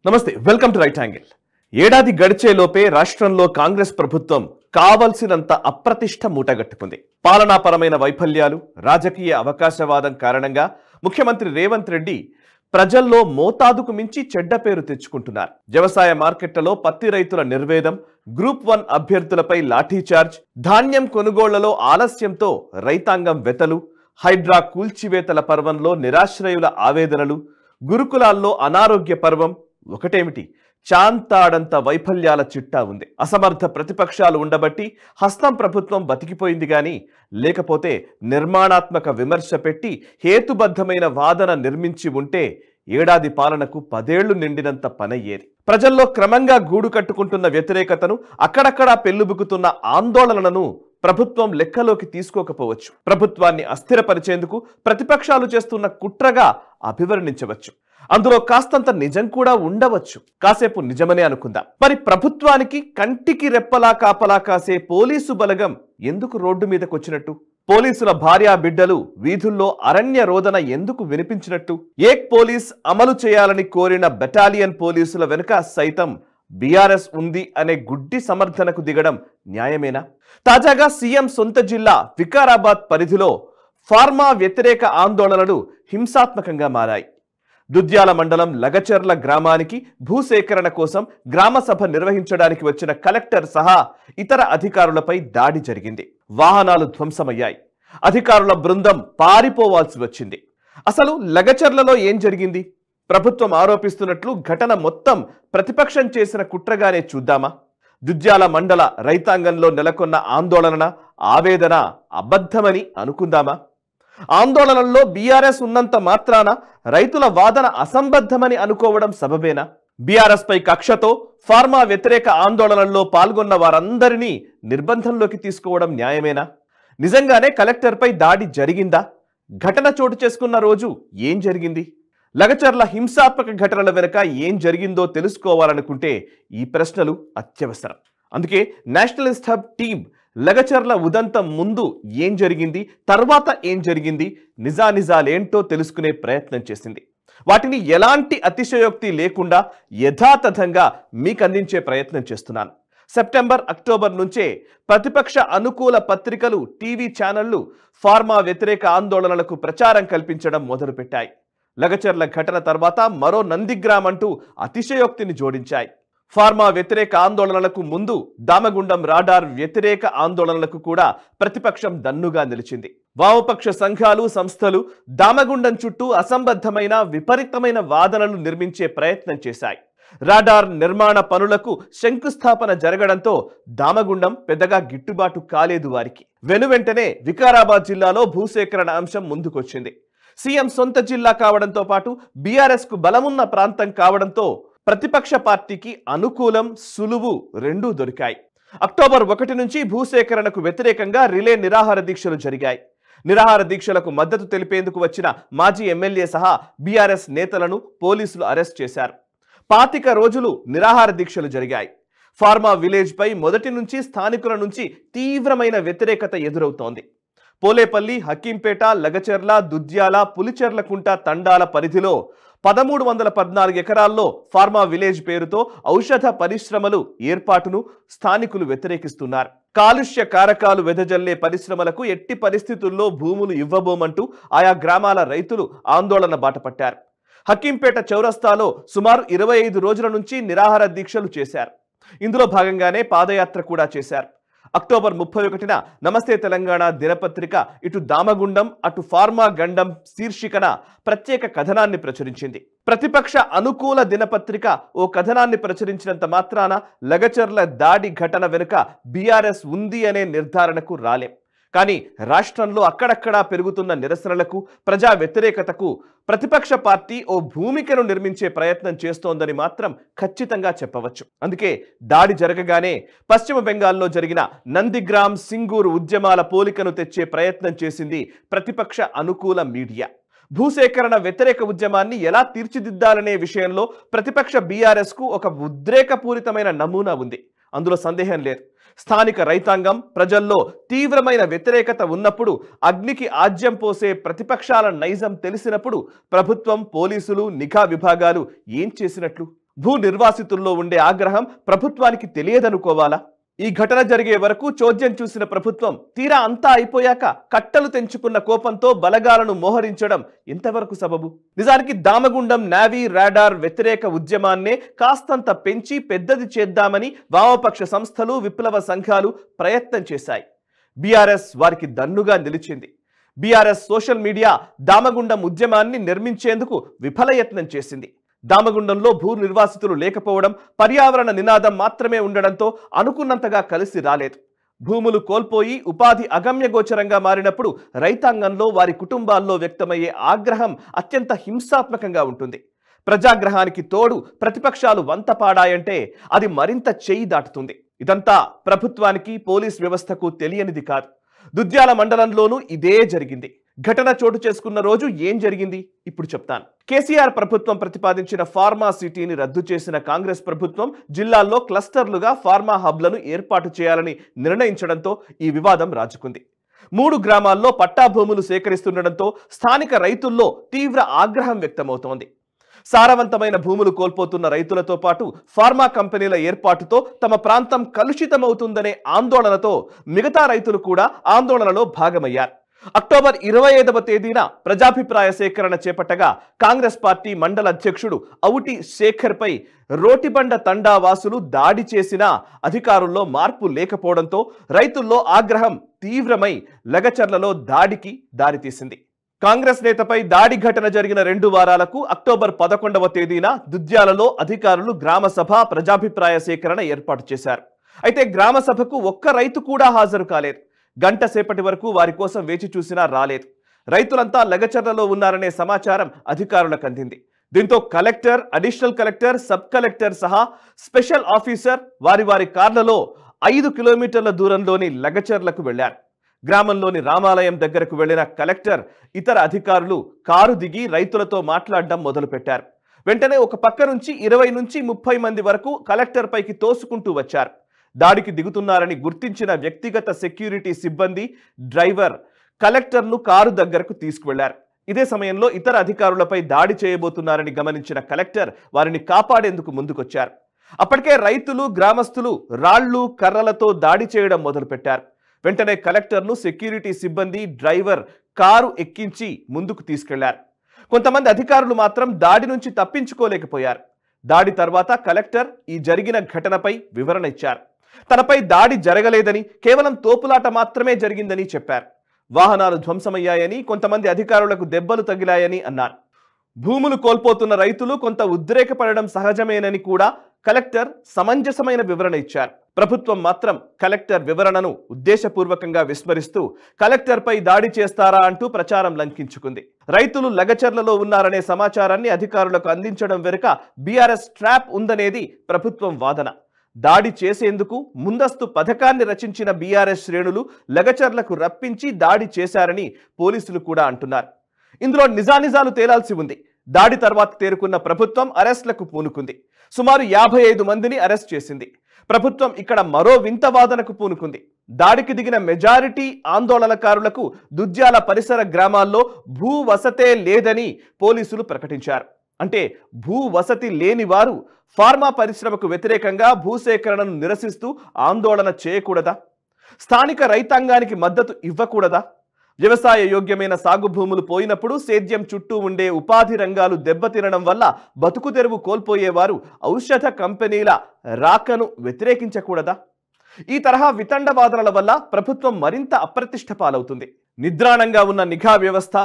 నమస్తే, welcome to right angle. ఏడాది గడిచేలోపే రాష్ట్రంలో కాంగ్రెస్ ప్రభుత్వం కావలసినంత అప్రతిష్ట మూటగట్టుకుంది. పాలనాపరమైన వైఫల్యాలు, రాజకీయ అవకాశవాదం కారణంగా ముఖ్యమంత్రి రేవంత్ రెడ్డి ప్రజల్లో మోతాదుకు మించి చెడ్డ పేరు తెచ్చుకుంటున్నారు. వ్యవసాయ మార్కెట్లలో పత్తి రైతుల నిర్వేదం, గ్రూప్ 1 అభ్యర్థులపై లాఠీచార్జ్, ధాన్యం కొనుగోళ్లలో ఆలస్యంతో రైతాంగం వెతలు, హైడ్రా కూల్చివేతల పర్వంలో నిరాశ్రయుల ఆవేదనలు, గురుకులాల్లో అనారోగ్య పర్వం ఒకటేమిటి, చాంతాడంత వైఫల్యాల చిట్టా ఉంది. అసమర్థ ప్రతిపక్షాలు ఉండబట్టి హస్తం ప్రభుత్వం బతికిపోయింది గాని, లేకపోతే నిర్మాణాత్మక విమర్శ పెట్టి హేతుబద్ధమైన వాదన నిర్మించి ఉంటే ఏడాది పాలనకు 10 ఏళ్లు నిండినంత పనయ్యేది. ప్రజల్లో క్రమంగా గూడు కట్టుకుంటున్న వ్యతిరేకతను, అక్కడక్కడా పెళ్లుబుకుతున్న ఆందోళనలను ప్రభుత్వం లెక్కలోకి తీసుకోకపోవచ్చు. ప్రభుత్వాన్ని అస్థిరపరిచేందుకు ప్రతిపక్షాలు చేస్తున్న కుట్రగా అభివర్ణించవచ్చు. అందులో కాస్తంత నిజం కూడా ఉండవచ్చు. కాసేపు నిజమనే అనుకుందాం. మరి ప్రభుత్వానికి కంటికి రెప్పలా కాపలా కాసే పోలీసు బలగం ఎందుకు రోడ్డు మీదకొచ్చినట్టు? పోలీసుల భార్యా బిడ్డలు వీధుల్లో అరణ్య రోదన ఎందుకు వినిపించినట్టు? ఏక్ పోలీస్ అమలు చేయాలని కోరిన బెటాలియన్ పోలీసుల వెనుక సైతం బీఆర్ఎస్ ఉంది అనే గుడ్డి సమర్థనకు దిగడం న్యాయమేనా? తాజాగా సీఎం సొంత జిల్లా వికారాబాద్ పరిధిలో ఫార్మా వ్యతిరేక ఆందోళనలు హింసాత్మకంగా మారాయి. దుద్యాల మండలం లగచర్ల గ్రామానికి భూసేకరణ కోసం గ్రామ సభ నిర్వహించడానికి వచ్చిన కలెక్టర్ సహా ఇతర అధికారులపై దాడి జరిగింది. వాహనాలు ధ్వంసమయ్యాయి. అధికారుల బృందం పారిపోవాల్సి వచ్చింది. అసలు లగచర్లలో ఏం జరిగింది? ప్రభుత్వం ఆరోపిస్తున్నట్లు ఘటన మొత్తం ప్రతిపక్షం చేసిన కుట్రగానే చూద్దామా? దుద్యాల మండల రైతాంగంలో నెలకొన్న ఆందోళన, ఆవేదన అబద్ధమని అనుకుందామా? ఆందోళనల్లో బీఆర్ఎస్ ఉన్నంత మాత్రాన రైతుల వాదన అసంబద్ధమని అనుకోవడం సబబేనా? బీఆర్ఎస్ పై కక్షతో ఫార్మా వ్యతిరేక ఆందోళనల్లో పాల్గొన్న వారందరినీ నిర్బంధంలోకి తీసుకోవడం న్యాయమేనా? నిజంగానే కలెక్టర్పై దాడి జరిగిందా? ఘటన చోటు చేసుకున్న రోజు ఏం జరిగింది? లగచర్ల హింసాత్మక ఘటనల వెనుక ఏం జరిగిందో తెలుసుకోవాలనుకుంటే ఈ ప్రశ్నలు అత్యవసరం. అందుకే నేషనలిస్ట్ హబ్ టీం లగచర్ల ఉదంతం ముందు ఏం జరిగింది, తర్వాత ఏం జరిగింది, నిజానిజాలేంటో తెలుసుకునే ప్రయత్నం చేసింది. వాటిని ఎలాంటి అతిశయోక్తి లేకుండా యథాతథంగా మీకు అందించే ప్రయత్నం చేస్తున్నాను. సెప్టెంబర్, అక్టోబర్ నుంచే ప్రతిపక్ష అనుకూల పత్రికలు, టీవీ ఛానళ్లు ఫార్మా వ్యతిరేక ఆందోళనలకు ప్రచారం కల్పించడం మొదలుపెట్టాయి. లగచర్ల ఘటన తర్వాత మరో నందిగ్రామ్ అంటూ అతిశయోక్తిని జోడించాయి. ఫార్మా వ్యతిరేక ఆందోళనలకు ముందు దామగుండం రాడార్ వ్యతిరేక ఆందోళనలకు కూడా ప్రతిపక్షం దన్నుగా నిలిచింది. వామపక్ష సంఘాలు, సంస్థలు దామగుండం చుట్టూ అసంబద్ధమైన, విపరీతమైన వాదనలు నిర్మించే ప్రయత్నం చేశాయి. రాడార్ నిర్మాణ పనులకు శంకుస్థాపన జరగడంతో దామగుండం పెద్దగా గిట్టుబాటు కాలేదు వారికి. వెనువెంటనే వికారాబాద్ జిల్లాలో భూసేకరణ అంశం ముందుకొచ్చింది. సీఎం సొంత జిల్లా కావడంతో పాటు బీఆర్ఎస్ కు బలమున్న ప్రాంతం కావడంతో ప్రతిపక్ష పార్టీకి అనుకూలం, సులువు రెండూ దొరికాయి. అక్టోబర్ 1 నుంచి భూసేకరణకు వ్యతిరేకంగా రిలే నిరాహార దీక్షలు జరిగాయి. నిరాహార దీక్షలకు మద్దతు తెలిపేందుకు వచ్చిన మాజీ ఎమ్మెల్యే సహా బీఆర్ఎస్ నేతలను పోలీసులు అరెస్ట్ చేశారు. 25 రోజులు నిరాహార దీక్షలు జరిగాయి. ఫార్మా విలేజ్ పై మొదటి నుంచి స్థానికుల నుంచి తీవ్రమైన వ్యతిరేకత ఎదురవుతోంది. పోలేపల్లి, హకీంపేట, లగచర్ల, దుద్యాల, పులిచెర్లకుంట తండాల పరిధిలో 1314 ఎకరాల్లో ఫార్మా విలేజ్ పేరుతో ఔషధ పరిశ్రమలు ఏర్పాటును స్థానికులు వ్యతిరేకిస్తున్నారు. కాలుష్య కారకాలు వెదజల్లే పరిశ్రమలకు ఎట్టి పరిస్థితుల్లో భూములు ఇవ్వబోమంటూ ఆయా గ్రామాల రైతులు ఆందోళన బాటపట్టారు. హకీంపేట చౌరస్తాలో సుమారు 25 రోజుల నుంచి నిరాహార దీక్షలు చేశారు. ఇందులో భాగంగానే పాదయాత్ర కూడా చేశారు. అక్టోబర్ 31న నమస్తే తెలంగాణ దినపత్రిక ఇటు దామగుండం, అటు ఫార్మా గండం శీర్షికన ప్రత్యేక కథనాన్ని ప్రచురించింది. ప్రతిపక్ష అనుకూల దినపత్రిక ఓ కథనాన్ని ప్రచురించినంత మాత్రాన లగచర్ల దాడి ఘటన వెనుక బీఆర్ఎస్ ఉంది అనే నిర్ధారణకు రాలేం. కానీ రాష్ట్రంలో అక్కడక్కడా పెరుగుతున్న నిరసనలకు, ప్రజా వ్యతిరేకతకు ప్రతిపక్ష పార్టీ ఓ భూమికను నిర్మించే ప్రయత్నం చేస్తోందని మాత్రం ఖచ్చితంగా చెప్పవచ్చు. అందుకే దాడి జరగగానే పశ్చిమ బెంగాల్లో జరిగిన నందిగ్రామ్, సింగూరు ఉద్యమాల పోలికను తెచ్చే ప్రయత్నం చేసింది ప్రతిపక్ష అనుకూల మీడియా. భూసేకరణ వ్యతిరేక ఉద్యమాన్ని ఎలా తీర్చిదిద్దాలనే విషయంలో ప్రతిపక్ష బీఆర్ఎస్ కు ఒక ఉద్రేకపూరితమైన నమూనా ఉంది. అందులో సందేహం లేదు. స్థానిక రైతాంగం, ప్రజల్లో తీవ్రమైన వ్యతిరేకత ఉన్నప్పుడు, అగ్నికి ఆజ్యం పోసే ప్రతిపక్షాల నైజం తెలిసినప్పుడు ప్రభుత్వం, పోలీసులు, నిఘా విభాగాలు ఏం చేసినట్లు? భూ నిర్వాసితుల్లో ఉండే ఆగ్రహం ప్రభుత్వానికి తెలియదనుకోవాలా? ఈ ఘటన జరిగే వరకు చోద్యం చూసిన ప్రభుత్వం తీరా అంతా అయిపోయాక కట్టలు తెంచుకున్న కోపంతో బలగాలను మోహరించడం ఎంతవరకు సబబు? నిజానికి దామగుండం నావీ రాడార్ వ్యతిరేక ఉద్యమాన్నే కాస్తంత పెంచి పెద్దది చేద్దామని వామపక్ష సంస్థలు, విప్లవ సంఘాలు ప్రయత్నం చేశాయి. బీఆర్ఎస్ వారికి దన్నుగా నిలిచింది. బీఆర్ఎస్ సోషల్ మీడియా దామగుండం ఉద్యమాన్ని నిర్మించేందుకు విఫలయత్నం చేసింది. దామగుండంలో భూ నిర్వాసితులు లేకపోవడం, పర్యావరణ నినాదం మాత్రమే ఉండడంతో అనుకున్నంతగా కలిసి రాలేదు. భూములు కోల్పోయి ఉపాధి అగమ్యగోచరంగా మారినప్పుడు రైతాంగంలో, వారి కుటుంబాల్లో వ్యక్తమయ్యే ఆగ్రహం అత్యంత హింసాత్మకంగా ఉంటుంది. ప్రజాగ్రహానికి తోడు ప్రతిపక్షాలు వంత పాడాయంటే అది మరింత చేయి దాటుతుంది. ఇదంతా ప్రభుత్వానికి, పోలీస్ వ్యవస్థకు తెలియనిది కాదు. దుద్యాల మండలంలోనూ ఇదే జరిగింది. ఘటన చోటు చేసుకున్న రోజు ఏం జరిగింది ఇప్పుడు చెప్తాను. కేసీఆర్ ప్రభుత్వం ప్రతిపాదించిన ఫార్మా సిటీని రద్దు చేసిన కాంగ్రెస్ ప్రభుత్వం జిల్లాల్లో క్లస్టర్లుగా ఫార్మా హబ్లను ఏర్పాటు చేయాలని నిర్ణయించడంతో ఈ వివాదం రాజుకుంది. 3 గ్రామాల్లో పట్టా భూములు సేకరిస్తుండటంతో స్థానిక రైతుల్లో తీవ్ర ఆగ్రహం వ్యక్తమవుతోంది. సారవంతమైన భూములు కోల్పోతున్న రైతులతో పాటు ఫార్మా కంపెనీల ఏర్పాటుతో తమ ప్రాంతం కలుషితమవుతుందనే ఆందోళనతో మిగతా రైతులు కూడా ఆందోళనలో భాగమయ్యారు. అక్టోబర్ 25వ తేదీన ప్రజాభిప్రాయ సేకరణ చేపట్టగా కాంగ్రెస్ పార్టీ మండల అధ్యక్షుడు అవుటి శేఖర్పై రోటిబండ తండా వాసులు దాడి చేసినా అధికారుల్లో మార్పు లేకపోవడంతో రైతుల్లో ఆగ్రహం తీవ్రమై లగచర్లలో దాడికి దారితీసింది. కాంగ్రెస్ నేతపై దాడి ఘటన జరిగిన 2 వారాలకు అక్టోబర్ 11వ తేదీన దుద్యాలలో అధికారులు గ్రామసభ, ప్రజాభిప్రాయ సేకరణ ఏర్పాటు చేశారు. అయితే గ్రామసభకు ఒక్క రైతు కూడా హాజరు కాలేదు. గంట సేపటి వరకు వారి కోసం వేచి చూసినా రాలేదు. రైతులంతా లగచర్లలో ఉన్నారనే సమాచారం అధికారులకు అందింది. దీంతో collector, additional collector, sub collector సహా స్పెషల్ ఆఫీసర్ వారి కార్లలో 5 కిలోమీటర్ల దూరంలోని లగచర్లకు వెళ్లారు. గ్రామంలోని రామాలయం దగ్గరకు వెళ్లిన కలెక్టర్, ఇతర అధికారులు కారు దిగి రైతులతో మాట్లాడడం మొదలుపెట్టారు. వెంటనే ఒక పక్క నుంచి 20 నుంచి 30 మంది వరకు కలెక్టర్ పైకి తోసుకుంటూ వచ్చారు. దాడికి దిగుతున్నారని గుర్తించిన వ్యక్తిగత సెక్యూరిటీ సిబ్బంది, డ్రైవర్ కలెక్టర్ను కారు దగ్గరకు తీసుకువెళ్లారు. ఇదే సమయంలో ఇతర అధికారులపై దాడి చేయబోతున్నారని గమనించిన కలెక్టర్ వారిని కాపాడేందుకు ముందుకొచ్చారు. అప్పటికే రైతులు, గ్రామస్తులు రాళ్లు, కర్రలతో దాడి చేయడం మొదలుపెట్టారు. వెంటనే కలెక్టర్ను సెక్యూరిటీ సిబ్బంది, డ్రైవర్ కారు ఎక్కించి ముందుకు తీసుకెళ్లారు. కొంతమంది అధికారులు మాత్రం దాడి నుంచి తప్పించుకోలేకపోయారు. దాడి తర్వాత కలెక్టర్ ఈ జరిగిన ఘటనపై వివరణ ఇచ్చారు. తనపై దాడి జరగలేదని, కేవలం తోపులాట మాత్రమే జరిగిందని చెప్పారు. వాహనాలు ధ్వంసమయ్యాయని, కొంతమంది అధికారులకు దెబ్బలు తగిలాయని అన్నారు. భూములు కోల్పోతున్న రైతులు కొంత ఉద్రేకపడడం సహజమేనని కూడా కలెక్టర్ సమంజసమైన వివరణ ఇచ్చారు. ప్రభుత్వం మాత్రం కలెక్టర్ వివరణను ఉద్దేశపూర్వకంగా విస్మరిస్తూ కలెక్టర్పై దాడి చేస్తారా అంటూ ప్రచారం లంకించుకుంది. రైతులు లగచర్లలో ఉన్నారనే సమాచారాన్ని అధికారులకు అందించడం వెనుక బీఆర్ఎస్ ట్రాప్ ఉందనేది ప్రభుత్వం వాదన. దాడి చేసేందుకు ముందస్తు పథకాన్ని రచించిన బీఆర్ఎస్ శ్రేణులు లగచర్లకు రప్పించి దాడి చేశారని పోలీసులు కూడా అంటున్నారు. ఇందులో నిజానిజాలు తేలాల్సి ఉంది. దాడి తర్వాత తేరుకున్న ప్రభుత్వం అరెస్టులకు పూనుకుంది. సుమారు 55 మందిని అరెస్ట్ చేసింది. ప్రభుత్వం ఇక్కడ మరో వింత వాదనకు పూనుకుంది. దాడికి దిగిన మెజారిటీ ఆందోళనకారులకు దుద్యాల పరిసర గ్రామాల్లో భూ వసతే లేదని పోలీసులు ప్రకటించారు. అంటే భూ వసతి లేని వారు ఫార్మా పరిశ్రమకు వ్యతిరేకంగా భూసేకరణను నిరసిస్తూ ఆందోళన చేయకూడదా? స్థానిక రైతాంగానికి మద్దతు ఇవ్వకూడదా? వ్యవసాయ యోగ్యమైన సాగు భూములు పోయినప్పుడు సేద్యం చుట్టూ ఉండే ఉపాధి రంగాలు దెబ్బతినడం వల్ల బతుకు తెరువు కోల్పోయేవారు ఔషధ కంపెనీల రాకను వ్యతిరేకించకూడదా? ఈ తరహా వితండవాదనల వల్ల ప్రభుత్వం మరింత అప్రతిష్ట పాలవుతుంది. నిద్రాణంగా ఉన్న నిఘా వ్యవస్థ,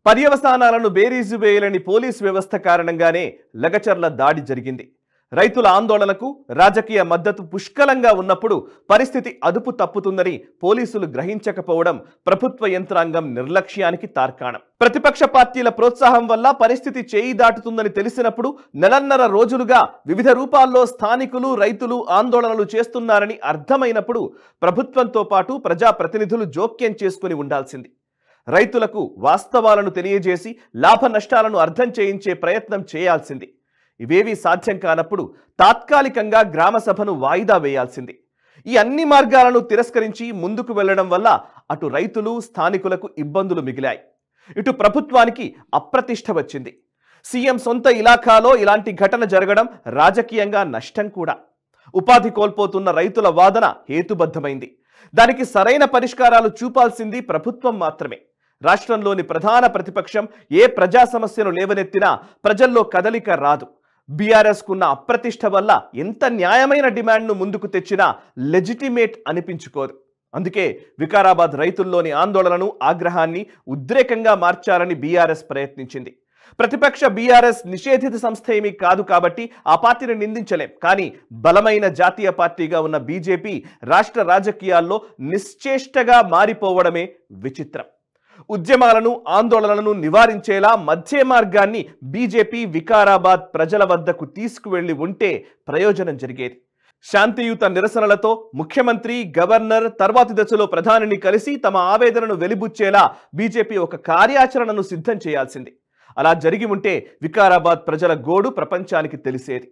పర్యవసానాలను బేరీజు వేయలేని పోలీస్ వ్యవస్థ కారణంగానే లగచర్ల దాడి జరిగింది. రైతుల ఆందోళనకు రాజకీయ మద్దతు పుష్కలంగా ఉన్నప్పుడు పరిస్థితి అదుపు తప్పుతుందని పోలీసులు గ్రహించకపోవడం ప్రభుత్వ యంత్రాంగం నిర్లక్ష్యానికి తార్కాణం. ప్రతిపక్ష పార్టీల ప్రోత్సాహం వల్ల పరిస్థితి చేయి దాటుతుందని తెలిసినప్పుడు నెలన్నర రోజులుగా వివిధ రూపాల్లో స్థానికులు, రైతులు ఆందోళనలు చేస్తున్నారని అర్థమైనప్పుడు ప్రభుత్వంతో పాటు ప్రజాప్రతినిధులు జోక్యం చేసుకుని ఉండాల్సింది. రైతులకు వాస్తవాలను తెలియజేసి లాభ నష్టాలను అర్థం చేయించే ప్రయత్నం చేయాల్సింది. ఇవేవీ సాధ్యం కానప్పుడు తాత్కాలికంగా గ్రామ సభను వాయిదా వేయాల్సింది. ఈ అన్ని మార్గాలను తిరస్కరించి ముందుకు వెళ్లడం వల్ల అటు రైతులు, స్థానికులకు ఇబ్బందులు మిగిలాయి. ఇటు ప్రభుత్వానికి అప్రతిష్ట వచ్చింది. సీఎం సొంత ఇలాఖాలో ఇలాంటి ఘటన జరగడం రాజకీయంగా నష్టం కూడా. ఉపాధి కోల్పోతున్న రైతుల వాదన హేతుబద్ధమైంది. దానికి సరైన పరిష్కారాలు చూపాల్సింది ప్రభుత్వం మాత్రమే. రాష్ట్రంలోని ప్రధాన ప్రతిపక్షం ఏ ప్రజా సమస్యను లేవనెత్తినా ప్రజల్లో కదలిక రాదు. బీఆర్ఎస్ కున్న అప్రతిష్ట వల్ల ఎంత న్యాయమైన డిమాండ్ను ముందుకు తెచ్చినా లెజిటిమేట్ అనిపించుకోదు. అందుకే వికారాబాద్ రైతుల్లోని ఆందోళనను, ఆగ్రహాన్ని ఉద్రేకంగా మార్చాలని బీఆర్ఎస్ ప్రయత్నించింది. ప్రతిపక్ష బీఆర్ఎస్ నిషేధిత సంస్థ ఏమీ కాదు కాబట్టి ఆ పార్టీని నిందించలేం. కానీ బలమైన జాతీయ పార్టీగా ఉన్న బీజేపీ రాష్ట్ర రాజకీయాల్లో నిశ్చేష్టగా మారిపోవడమే విచిత్రం. ఉద్యమాలను, ఆందోళనలను నివారించేలా మధ్య మార్గాన్ని బీజేపీ వికారాబాద్ ప్రజల వద్దకు తీసుకువెళ్లి ఉంటే ప్రయోజనం జరిగేది. శాంతియుత నిరసనలతో ముఖ్యమంత్రి, గవర్నర్, తర్వాతి దశలో ప్రధానిని కలిసి తమ ఆవేదనను వెలిబుచ్చేలా బీజేపీ ఒక కార్యాచరణను సిద్ధం చేయాల్సింది. అలా జరిగి ఉంటే వికారాబాద్ ప్రజల గోడు ప్రపంచానికి తెలిసేది.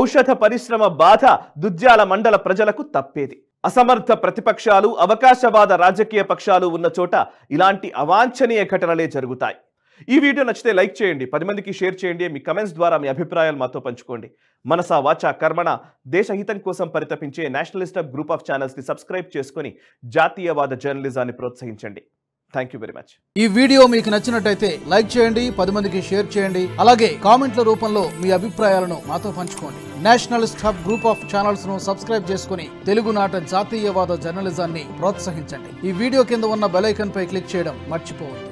ఔషధ పరిశ్రమ బాధ దుద్యాల మండల ప్రజలకు తప్పేది. అసమర్థ ప్రతిపక్షాలు, అవకాశవాద రాజకీయ పక్షాలు ఉన్న చోట ఇలాంటి అవాంఛనీయ ఘటనలే జరుగుతాయి. ఈ వీడియో నచ్చితే లైక్ చేయండి, 10 మందికి షేర్ చేయండి. మీ కమెంట్స్ ద్వారా మీ అభిప్రాయాలు మాతో పంచుకోండి. మనసా వాచా కర్మణ దేశహితం కోసం పరితపించే nationalist hub group of channels ని సబ్స్క్రైబ్ చేసుకుని జాతీయవాద జర్నలిజాన్ని ప్రోత్సహించండి. Thank you very much. ఈ వీడియో మీకు నచ్చినట్టయితే లైక్ చేయండి, 10 మందికి షేర్ చేయండి. అలాగే కామెంట్ల రూపంలో మీ అభిప్రాయాలను మాతో పంచుకోండి. Nationalist hub group of channels ను సబ్స్క్రైబ్ చేసుకుని తెలుగునాట జాతీయవాద జర్నలిజాన్ని ప్రోత్సహించండి. ఈ వీడియో కింద ఉన్న బెల్ ఐకాన్ పై క్లిక్ చేయడం మర్చిపోవద్దు.